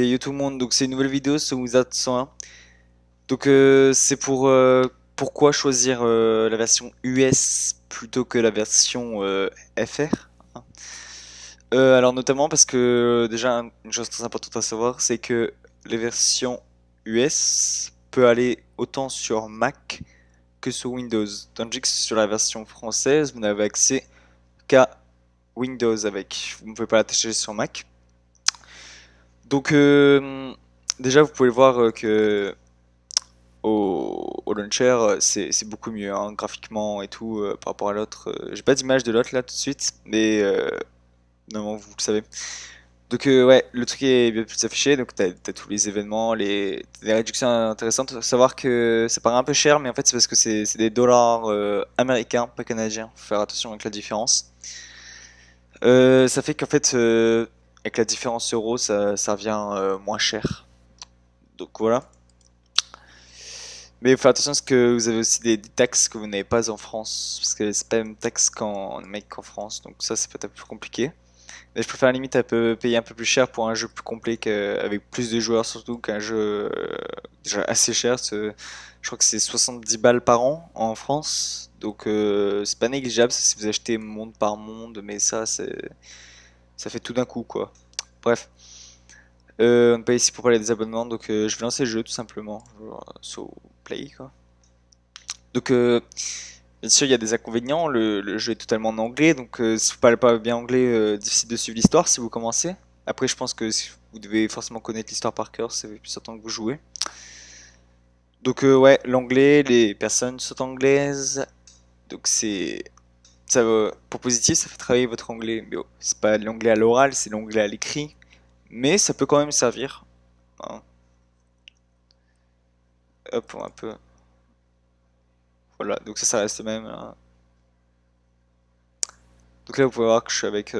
yo tout le monde, donc c'est une nouvelle vidéo sur Wizard 101. Donc c'est pour pourquoi choisir la version US plutôt que la version FR. Hein. Alors notamment parce que déjà une chose très importante à savoir, c'est que les versions US peut aller autant sur Mac que sur Windows, tandis que sur la version française, vous n'avez accès qu'à Windows avec. Vous ne pouvez pas l'attacher sur Mac. Donc déjà vous pouvez voir que au launcher c'est beaucoup mieux hein, graphiquement et tout par rapport à l'autre. J'ai pas d'image de l'autre là tout de suite, mais non vous le savez. Donc ouais, le truc est bien plus affiché, donc t'as tous les événements, les réductions intéressantes. Faut savoir que ça paraît un peu cher, mais en fait c'est parce que c'est des dollars américains, pas canadiens. Faut faire attention avec la différence. Ça fait qu'en fait avec la différence euro, ça revient moins cher. Donc voilà. Mais il faut faire attention parce que vous avez aussi des taxes que vous n'avez pas en France, parce que c'est pas la même taxe qu'en Amérique qu'en France, donc ça c'est peut-être un peu plus compliqué. Mais je préfère limite un peu payer un peu plus cher pour un jeu plus complet avec plus de joueurs surtout qu'un jeu déjà assez cher. Je crois que c'est 70 balles par an en France, donc c'est pas négligeable ça, si vous achetez monde par monde, mais ça fait tout d'un coup quoi. Bref, on n'est pas ici pour parler des abonnements, donc je vais lancer le jeu tout simplement, genre, sur Play quoi. Donc bien sûr, il y a des inconvénients. Le jeu est totalement en anglais, donc si vous parlez pas bien anglais, difficile de suivre l'histoire si vous commencez. Après, je pense que vous devez forcément connaître l'histoire par cœur, c'est plus certain que vous jouez. Donc ouais, l'anglais, les personnes sont anglaises, donc ça pour positif, ça fait travailler votre anglais. Mais oh, c'est pas l'anglais à l'oral, c'est l'anglais à l'écrit, mais ça peut quand même servir. Hein. Hop, un peu. Voilà, donc ça reste le même. Hein. Donc là, vous pouvez voir que je suis avec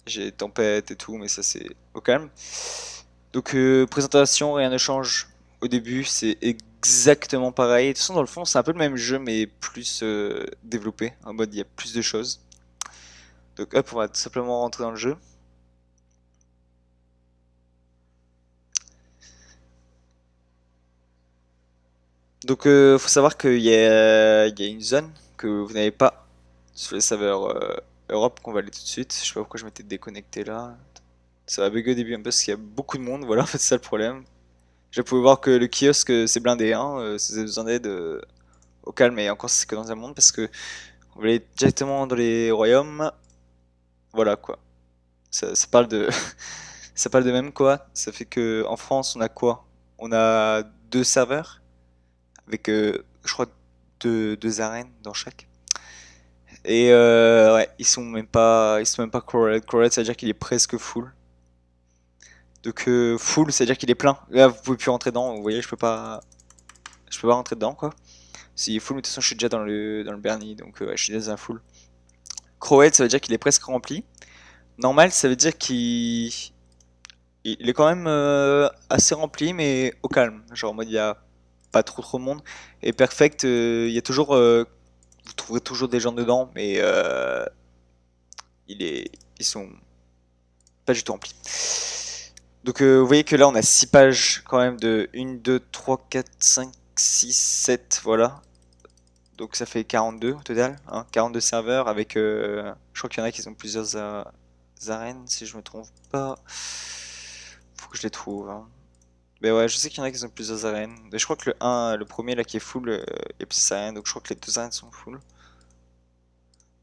j'ai tempête et tout, mais ça c'est au calme. Donc présentation, rien ne change. Au début, c'est exactement pareil. De toute façon, dans le fond, c'est un peu le même jeu, mais plus développé. En mode, il y a plus de choses. Donc hop, on va tout simplement rentrer dans le jeu. Donc faut savoir qu'il y a une zone que vous n'avez pas sur les serveurs Europe qu'on va aller tout de suite. Je sais pas pourquoi je m'étais déconnecté là. Ça va bugger au début un peu parce qu'il y a beaucoup de monde. Voilà, en fait, c'est ça le problème. Je pouvais voir que le kiosque c'est blindé, hein, si vous avez besoin d'aide au calme et encore c'est que dans un monde parce que on va aller directement dans les royaumes. Voilà quoi. Ça parle de ça parle de même quoi. Ça fait que en France on a quoi? On a deux serveurs avec je crois deux arènes dans chaque. Et ouais, ils sont même pas crowded. Crowded, ça veut dire qu'il est presque full. Donc full, ça veut dire qu'il est plein. Là, vous pouvez plus rentrer dedans. Vous voyez, je peux pas rentrer dedans quoi. Si full, mais de toute façon, je suis déjà dans le Bernie, donc ouais, je suis déjà dans un full. Crowed, ça veut dire qu'il est presque rempli. Normal, ça veut dire qu'il est quand même assez rempli, mais au calme. Genre en mode, il y a pas trop de monde. Et perfect, il y a toujours, vous trouverez toujours des gens dedans, mais ils sont pas du tout remplis. Donc vous voyez que là, on a 6 pages quand même de 1, 2, 3, 4, 5, 6, 7, voilà. Donc ça fait 42 au total, hein, 42 serveurs avec, je crois qu'il y en a qui ont plusieurs arènes, si je me trompe pas. Faut que je les trouve. Hein. Mais ouais, je sais qu'il y en a qui ont plusieurs arènes. Mais je crois que le premier là qui est full, il y a plusieurs arènes, donc je crois que les deux arènes sont full.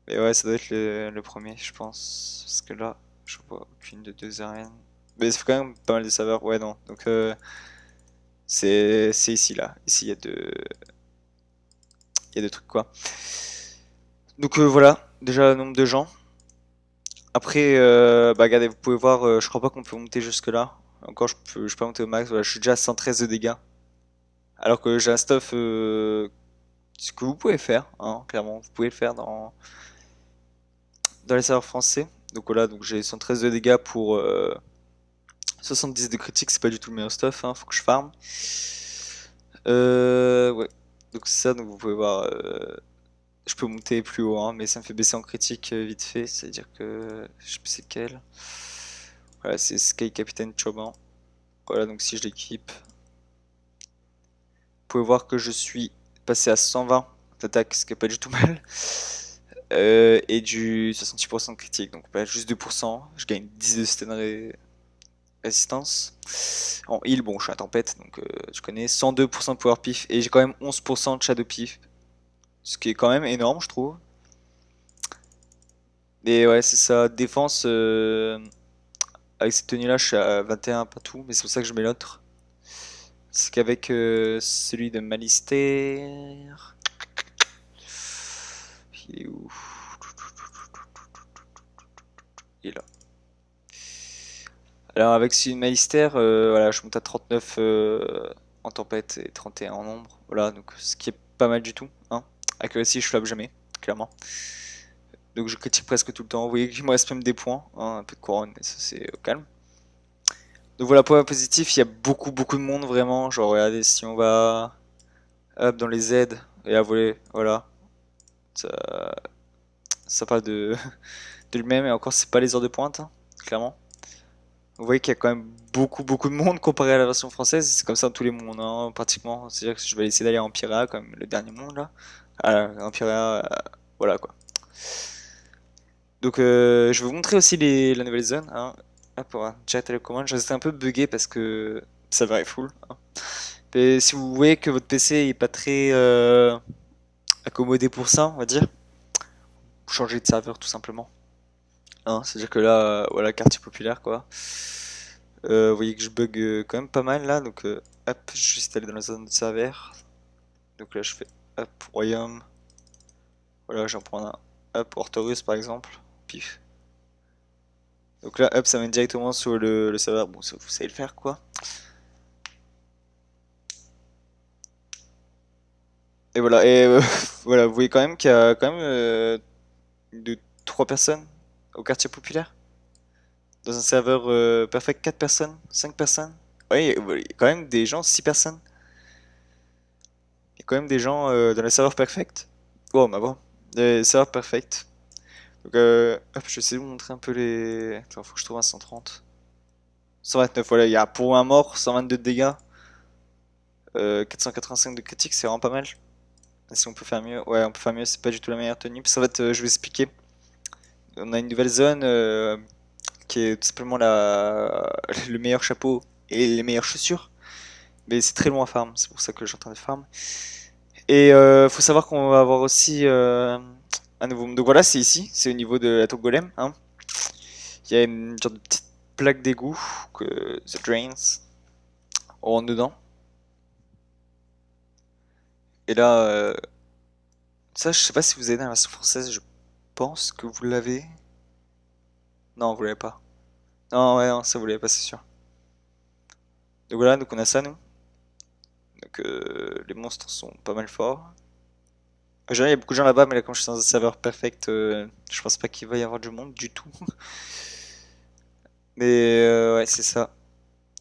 Mais ouais, ça doit être le premier, je pense. Parce que là, je vois aucune de deux arènes. Mais ça fait quand même pas mal de serveurs, ouais, non. Donc c'est ici là. Ici, il y a deux trucs quoi. Donc voilà, déjà le nombre de gens. Après, bah regardez, vous pouvez voir, je crois pas qu'on peut monter jusque là. Encore, je peux pas monter au max. Voilà, je suis déjà à 113 de dégâts. Alors que j'ai un stuff ce que vous pouvez faire, hein, clairement, vous pouvez le faire dans les serveurs français. Donc voilà, donc j'ai 113 de dégâts pour 70 de critique, c'est pas du tout le meilleur stuff, hein, faut que je farm. Ouais, donc c'est ça, donc vous pouvez voir, je peux monter plus haut, hein, mais ça me fait baisser en critique vite fait, c'est-à-dire que je sais plus c'est quel. Voilà, c'est Sky Captain Choban. Voilà, donc si je l'équipe, vous pouvez voir que je suis passé à 120 d'attaque, ce qui est pas du tout mal. Et du 68% de critique, donc pas juste 2%. Je gagne 10 de stun résistance. En heal, bon, je suis à tempête, donc tu connais. 102% de power pif, et j'ai quand même 11% de shadow pif. Ce qui est quand même énorme, je trouve. Et ouais, c'est ça. Défense, avec cette tenue-là, je suis à 21 pas tout, mais c'est pour ça que je mets l'autre. C'est qu'avec celui de Malister. Il est où? Il est là. Alors avec celui de Malister, voilà, je monte à 39 en tempête et 31 en ombre. Voilà, donc ce qui est pas mal du tout. Hein. Accuracy, je flappe jamais, clairement. Donc je critique presque tout le temps. Vous voyez qu'il me reste même des points, hein, un peu de couronne, mais ça c'est au calme. Donc voilà, point positif, il y a beaucoup de monde vraiment. Genre, regardez, si on va hop, dans les aides et à voler, voilà. Ça, ça parle de lui-même, et encore, c'est pas les heures de pointe, hein, clairement. Vous voyez qu'il y a quand même beaucoup de monde comparé à la version française. C'est comme ça dans tous les mondes, hein, pratiquement. C'est-à-dire que je vais essayer d'aller en Pyréa, comme le dernier monde là. En Pyréa, voilà quoi. Donc je vais vous montrer aussi la nouvelle zone. Hein. Hop, voilà, chat télécommande. Je restais un peu bugué parce que ça va full. Hein. Et si vous voyez que votre PC est pas très accommodé pour ça, on va dire, changez de serveur tout simplement. Hein, c'est-à-dire que là, voilà, quartier populaire quoi. Vous voyez que je bug quand même pas mal là, donc hop, je suis installé dans la zone de serveur. Donc là, je fais hop, royaume. Voilà, j'en prends un. Hop, Ortorus par exemple. Pif. Donc là, hop, ça mène directement sur le serveur. Bon, ça, vous savez le faire quoi. Et voilà, et voilà, vous voyez quand même qu'il y a quand même de 3 personnes au quartier populaire. Dans un serveur perfect, 4 personnes, 5 personnes. Ouais, il y a quand même des gens, 6 personnes. Il y a quand même des gens dans le serveur perfect. Oh, bah bon. Les serveurs perfect. Donc, hop, je vais essayer de vous montrer un peu les. Attends, faut que je trouve un 130. 129, voilà, il y a pour un mort, 122 de dégâts, 485 de critique, c'est vraiment pas mal. Si on peut faire mieux, ouais, on peut faire mieux, c'est pas du tout la meilleure tenue. Parce qu'en fait, je vais expliquer. On a une nouvelle zone qui est tout simplement le meilleur chapeau et les meilleures chaussures. Mais c'est très loin à farm, c'est pour ça que je suis en train de farm. Et faut savoir qu'on va avoir aussi un nouveau. Donc voilà, c'est ici, c'est au niveau de la tour golem. Hein. Il y a une genre de petite plaque d'égout que The Drains ont dedans. Et là, ça, je sais pas si vous avez dans la version française, je pense que vous l'avez. Non, vous l'avez pas. Non, ouais, non, ça vous l'avez pas, c'est sûr. Donc voilà, donc on a ça, nous. Donc les monstres sont pas mal forts. Il y a beaucoup de gens là-bas, mais là, comme je suis dans un serveur perfect, je pense pas qu'il va y avoir du monde du tout. Mais ouais, c'est ça.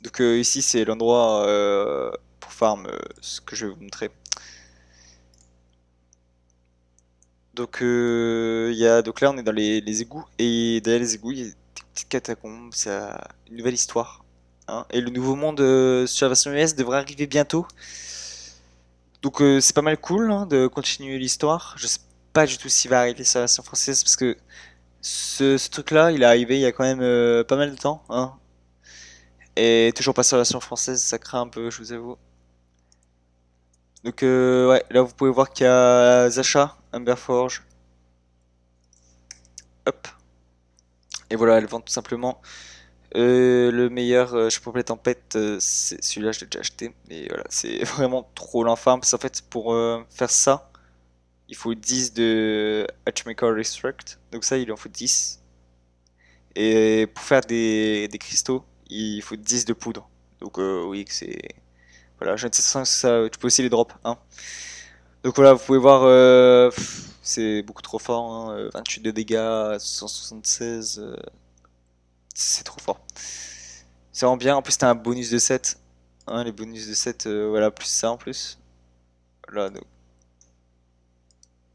Donc ici, c'est l'endroit pour farm, ce que je vais vous montrer. Donc, donc là, on est dans les égouts. Et derrière les égouts, il y a des petites catacombes. C'est une nouvelle histoire. Hein. Et le nouveau monde sur la version US devrait arriver bientôt. Donc, c'est pas mal cool hein, de continuer l'histoire. Je sais pas du tout s'il va arriver sur la version française. Parce que ce truc-là, il est arrivé il y a quand même pas mal de temps. Hein. Et toujours pas sur la version française. Ça craint un peu, je vous avoue. Donc, ouais, là, vous pouvez voir qu'il y a Zacha, Humberforge. Hop. Et voilà, elle vend tout simplement. Le meilleur chapeau de tempête, c'est celui-là, je l'ai déjà acheté. Mais voilà, c'est vraiment trop l'enfant. Parce qu'en fait, pour faire ça, il faut 10 de Hatchmaker Restrict. Donc ça, il en faut 10. Et pour faire des cristaux, il faut 10 de poudre. Donc oui, que c'est. Voilà, je ne sais pas si ça. Tu peux aussi les drop. Hein. Donc voilà, vous pouvez voir, c'est beaucoup trop fort. Hein, 28 de dégâts, 176. C'est trop fort. C'est vraiment bien. En plus, t'as un bonus de 7. Hein, les bonus de 7, voilà, plus ça en plus. Voilà, donc,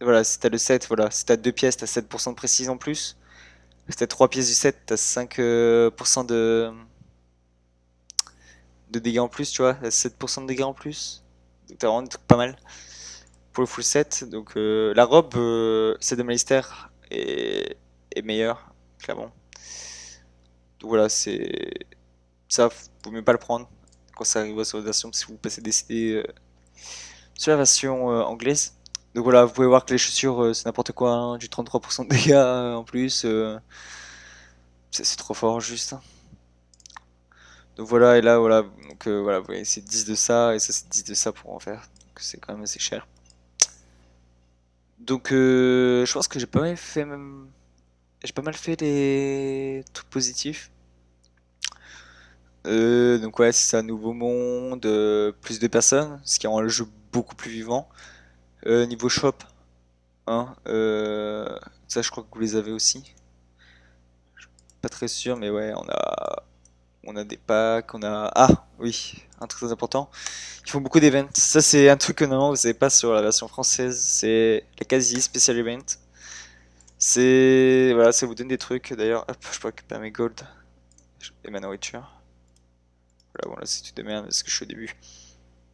voilà si t'as le 7, voilà. Si t'as 2 pièces, t'as 7% de précision en plus. Si t'as 3 pièces du 7, t'as 5% de dégâts en plus, tu vois, 7% de dégâts en plus. Donc t'as vraiment des trucs pas mal pour le full set. Donc la robe, celle de Malister est meilleure, clairement. Donc voilà, c'est ça, faut mieux pas le prendre quand ça arrive sur la version si vous passez des CD sur la version anglaise. Donc voilà, vous pouvez voir que les chaussures c'est n'importe quoi, hein, du 33% de dégâts en plus. C'est trop fort juste, hein. Donc voilà, et là voilà, donc voilà, vous voyez, c'est 10 de ça et ça c'est 10 de ça pour en faire. Donc c'est quand même assez cher. Donc je pense que j'ai pas mal fait même. J'ai pas mal fait les trucs positifs. Donc ouais, c'est un nouveau monde, plus de personnes, ce qui rend le jeu beaucoup plus vivant. Niveau shop, hein, ça je crois que vous les avez aussi. Pas très sûr, mais ouais, on a des packs, on a... Ah, oui, un truc très important. Ils font beaucoup d'events. Ça c'est un truc que normalement vous n'avez pas sur la version française. C'est la quasi special event. C'est... Voilà, ça vous donne des trucs. D'ailleurs, hop, je peux récupérer mes gold et ma nourriture. Voilà, bon là c'est tout de merde, parce que je suis au début.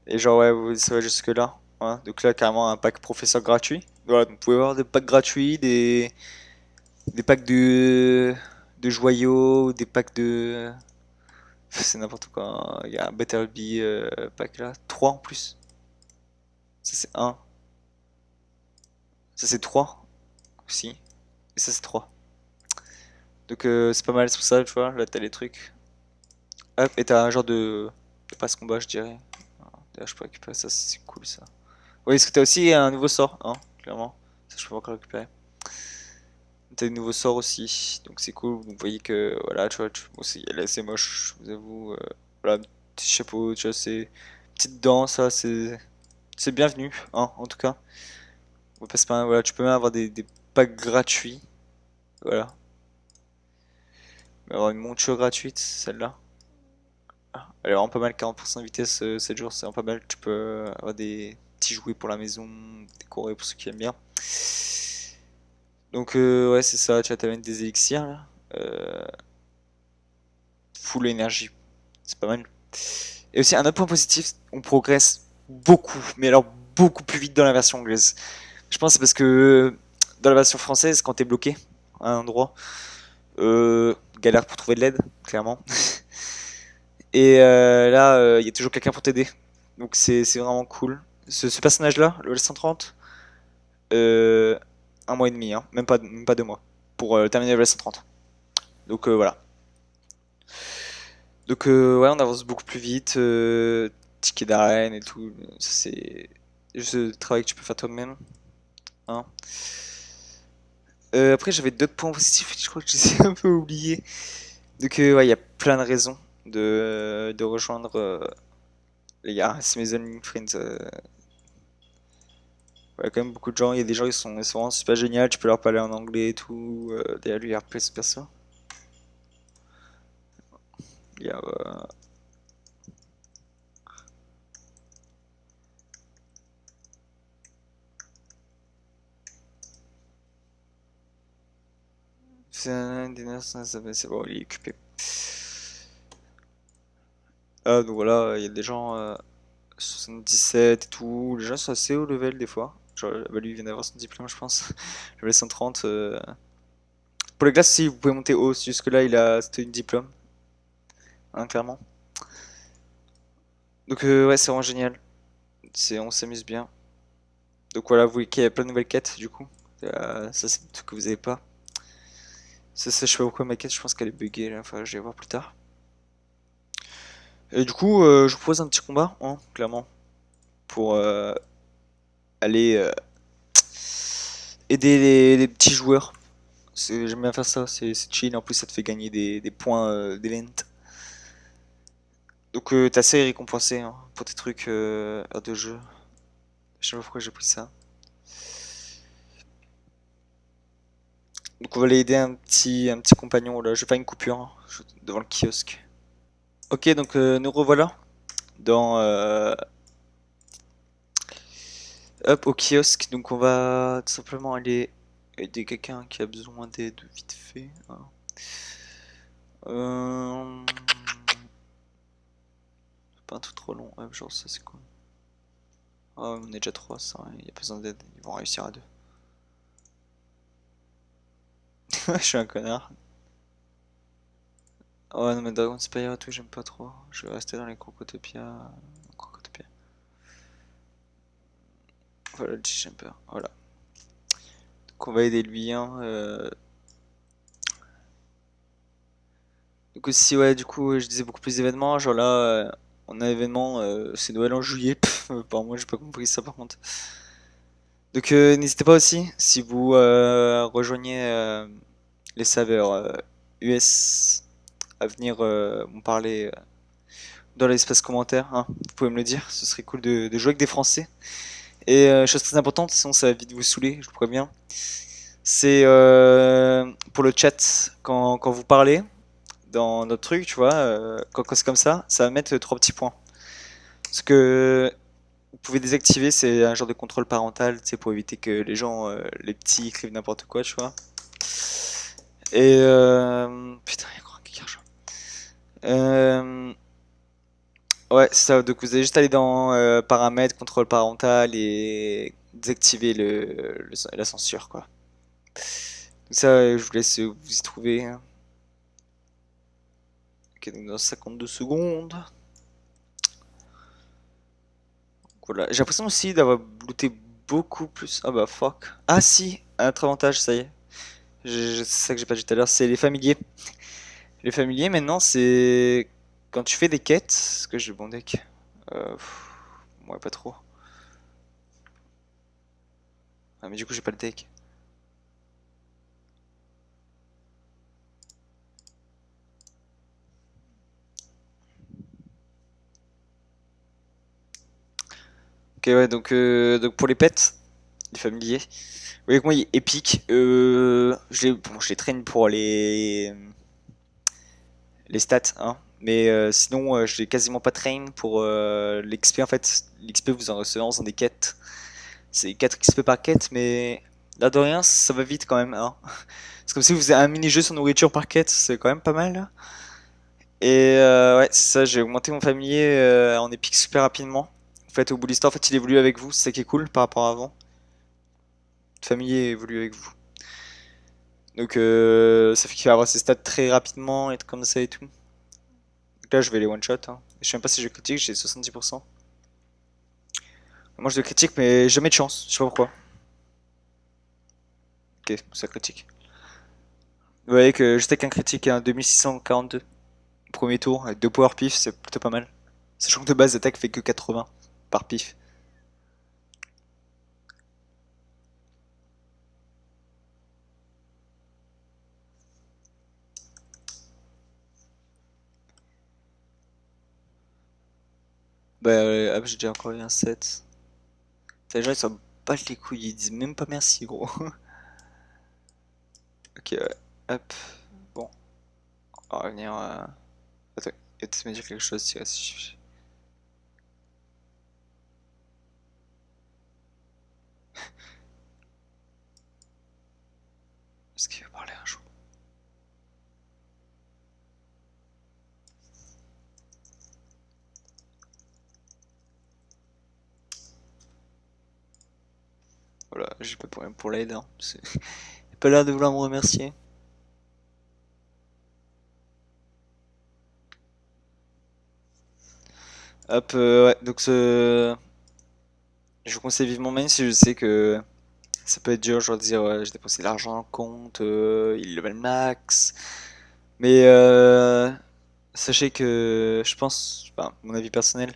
Et genre, ouais, ça va jusque là. Hein. Donc là, carrément, un pack professeur gratuit. Voilà, donc vous pouvez avoir des packs gratuits, des packs de joyaux, des packs de. C'est n'importe quoi, hein. Il y a un Battle Bee pack là. 3 en plus. Ça c'est un. Ça c'est 3 aussi. Et ça c'est 3. Donc c'est pas mal, c'est pour ça, tu vois. Là t'as les trucs. Hop, et t'as un genre de passe combat, je dirais. D'ailleurs, je peux récupérer ça, c'est cool ça. Oui, parce que t'as aussi un nouveau sort, hein, clairement. Ça, je peux encore récupérer. T'as des nouveaux sorts aussi, donc c'est cool. Vous voyez que, voilà, tu vois, bon, elle est assez moche, je vous avoue. Voilà, petit chapeau, tu vois, c'est petite dents, ça, c'est bienvenu, hein, en tout cas. On passe pas, voilà, tu peux même avoir des packs gratuits, voilà. Avoir une monture gratuite, celle-là. Ah, elle est vraiment pas mal, 40% de vitesse 7 jours, c'est vraiment pas mal. Tu peux avoir des petits jouets pour la maison, décorer pour ceux qui aiment bien. Donc ouais, c'est ça, tu vas t'amènes des élixirs là. Full énergie, c'est pas mal. Et aussi un autre point positif, on progresse beaucoup, mais alors beaucoup plus vite dans la version anglaise. Je pense que c'est parce que dans la version française, quand t'es bloqué à un endroit, galère pour trouver de l'aide, clairement. Et là, il y a toujours quelqu'un pour t'aider. Donc c'est vraiment cool. Ce personnage-là, le L130, euh, un mois et demi, hein, même pas 2 mois, pour terminer le L130. Donc voilà. Donc ouais, on avance beaucoup plus vite. Ticket d'arène et tout. Ça, c'est juste le travail que tu peux faire toi-même, hein. Après, j'avais d'autres points positifs. Je crois que je les ai un peu oubliés. Donc ouais, il y a plein de raisons de rejoindre les gars. C'est mes amis friends. Ouais, quand même beaucoup de gens. Il y a des gens qui sont vraiment super géniaux. Tu peux leur parler en anglais et tout. D'ailleurs, lui, il a repris ce perso. Il y a, c'est bon, il est occupé. Ah, donc voilà, il y a des gens 77 et tout. Les gens sont assez haut level des fois. Genre, bah, lui il vient d'avoir son diplôme, je pense. Level 130. Pour les glaces, si vous pouvez monter haut. Jusque-là, c'était une diplôme, hein, clairement. Donc, ouais, c'est vraiment génial. On s'amuse bien. Donc voilà, vous voyez qu'il y a plein de nouvelles quêtes du coup. Ça, c'est des trucs que vous avez pas. Ça, je sais pas pourquoi ma quête, je pense qu'elle est buggée là. Enfin, je vais voir plus tard. Et du coup, je vous propose un petit combat, hein, clairement. Pour aller aider les petits joueurs. J'aime bien faire ça, c'est chill. En plus, ça te fait gagner des points d'event. Donc, t'es assez récompensé, hein, pour tes trucs heures de jeu. Je sais pas pourquoi j'ai pris ça. Donc, on va aller aider un petit compagnon là. Je vais faire une coupure, hein, devant le kiosque. Ok, donc nous revoilà dans hop au kiosque. Donc, on va tout simplement aller aider quelqu'un qui a besoin d'aide vite fait, hein. Euh, pas un truc trop long. Ouais, genre ça c'est cool. Oh, on est déjà 3, ça, il y a pas besoin d'aide, ils vont réussir à deux. Je suis un connard. Oh non mais Dragon Spire et tout, j'aime pas trop. Je vais rester dans les Crocotopia. Crocotopia. Voilà, le j'aime pas. Voilà. Donc on va aider lui, hein. Donc aussi, ouais, du coup, je disais beaucoup plus d'événements. Genre là, on a un événement, c'est Noël en juillet. Par moi, j'ai pas compris ça par contre. Donc n'hésitez pas aussi, si vous rejoignez les serveurs US, à venir me parler dans l'espace commentaire, hein. Vous pouvez me le dire, ce serait cool de jouer avec des Français. Et chose très importante, sinon ça va vite vous saouler, je vous préviens. C'est pour le chat, quand vous parlez dans notre truc, tu vois, quand c'est comme ça va mettre trois petits points. Ce que vous pouvez désactiver, c'est un genre de contrôle parental, tu sais, pour éviter que les gens, les petits, écrivent n'importe quoi, tu vois. Et putain, il y a encore un qui rejoint. Euh, ouais, c'est ça. Donc vous allez juste aller dans paramètres, contrôle parental et désactiver la censure, quoi. Donc ça, je vous laisse vous y trouver, hein. Ok, donc dans 52 secondes. Voilà. J'ai l'impression aussi d'avoir looté beaucoup plus. Ah bah fuck. Ah si, un autre avantage, ça y est. C'est ça que j'ai pas dit tout à l'heure, c'est les familiers. Les familiers, maintenant, c'est quand tu fais des quêtes. Est-ce que j'ai le bon deck? Ouais, pas trop. Ah, mais du coup, j'ai pas le deck. Ok, ouais, donc pour les pets, les familiers. Vous voyez que moi, il est épique. Je les traîne pour les stats, hein. Mais sinon, je l'ai quasiment pas train pour l'XP. En fait, l'XP, vous en recevez en faisant des quêtes. C'est 4 XP par quête, mais là de rien, ça va vite quand même, hein. C'est comme si vous faisiez un mini-jeu sur nourriture par quête, c'est quand même pas mal, là. Et ouais, c'est ça, j'ai augmenté mon familier en épique super rapidement. En fait, au bout de l'histoire, en fait, il évolue avec vous, c'est ça qui est cool par rapport à avant. Le familier évolue avec vous. Donc ça fait qu'il va avoir ses stats très rapidement, et comme ça et tout. Donc là, je vais les one-shot, hein. Je sais même pas si je critique, j'ai 70%. Moi, je le critique, mais jamais de chance, je sais pas pourquoi. Ok, ça critique. Vous voyez que juste avec un critique et un 2642 premier tour, avec deux power pif, c'est plutôt pas mal. Sachant que de base, l'attaque fait que 80 par pif. Bah, j'ai déjà encore eu un 7. Les gens ils s'en battent les couilles, ils disent même pas merci, gros. Ok, ouais. Hop. Bon, on va revenir à. Attends, il va peut-être me dire quelque chose si. Est-ce qu'il va parler un jour? Voilà, j'ai pas de problème pour l'aide, hein. Il a pas l'air de vouloir me remercier. Hop, ouais, donc je vous conseille vivement, même si je sais que ça peut être dur, genre de dire ouais, j'ai dépensé de l'argent dans le compte, il level max. Mais sachez que je pense, enfin, mon avis personnel,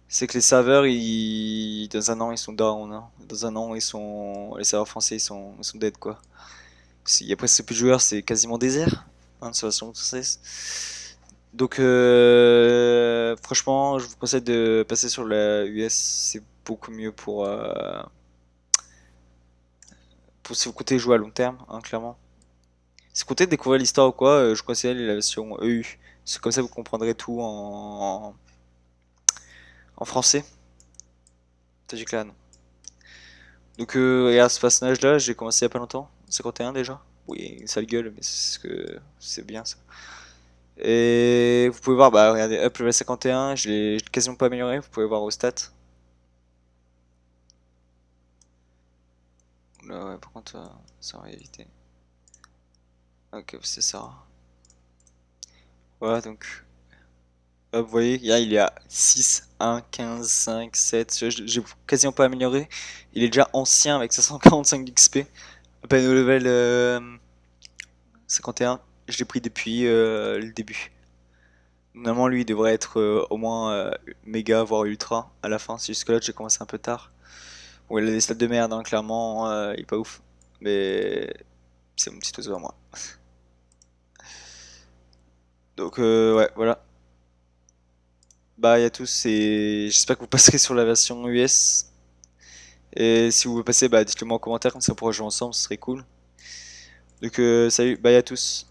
c'est que les serveurs, dans un an, ils sont down, hein. Dans un an, les serveurs français, ils sont dead, quoi. Il y a presque plus de joueurs, c'est quasiment désert, hein, sur la version française. Donc, franchement, je vous conseille de passer sur la US, c'est beaucoup mieux pour si vous comptez jouer à long terme, hein, clairement. Si vous comptez découvrir l'histoire ou quoi, je conseille la version EU. C'est comme ça vous comprendrez tout en français. Tandis que là, non. Donc, regarde ce personnage-là, j'ai commencé il y a pas longtemps. 51 déjà. Oui, une sale gueule, mais c'est bien ça. Et vous pouvez voir, bah regardez, up level 51, je l'ai quasiment pas amélioré, vous pouvez voir aux stats. Là, ouais, par contre, ça va éviter. Ok, c'est ça. Voilà, donc, hop, vous voyez, là, il est à 6, 1, 15, 5, 7. J'ai quasiment pas amélioré. Il est déjà ancien avec 545 d'XP. À peine au level 51. Je l'ai pris depuis le début. Normalement, lui, il devrait être au moins méga, voire ultra à la fin. C'est juste que là, j'ai commencé un peu tard. Bon, il a des stats de merde, hein, clairement. Il est pas ouf. Mais c'est mon petit oiseau à moi. Donc, ouais, voilà. Bye à tous et j'espère que vous passerez sur la version US. Et si vous voulez passer, bah, dites-le moi en commentaire, comme ça on pourra jouer ensemble, ce serait cool. Donc, salut, bye à tous.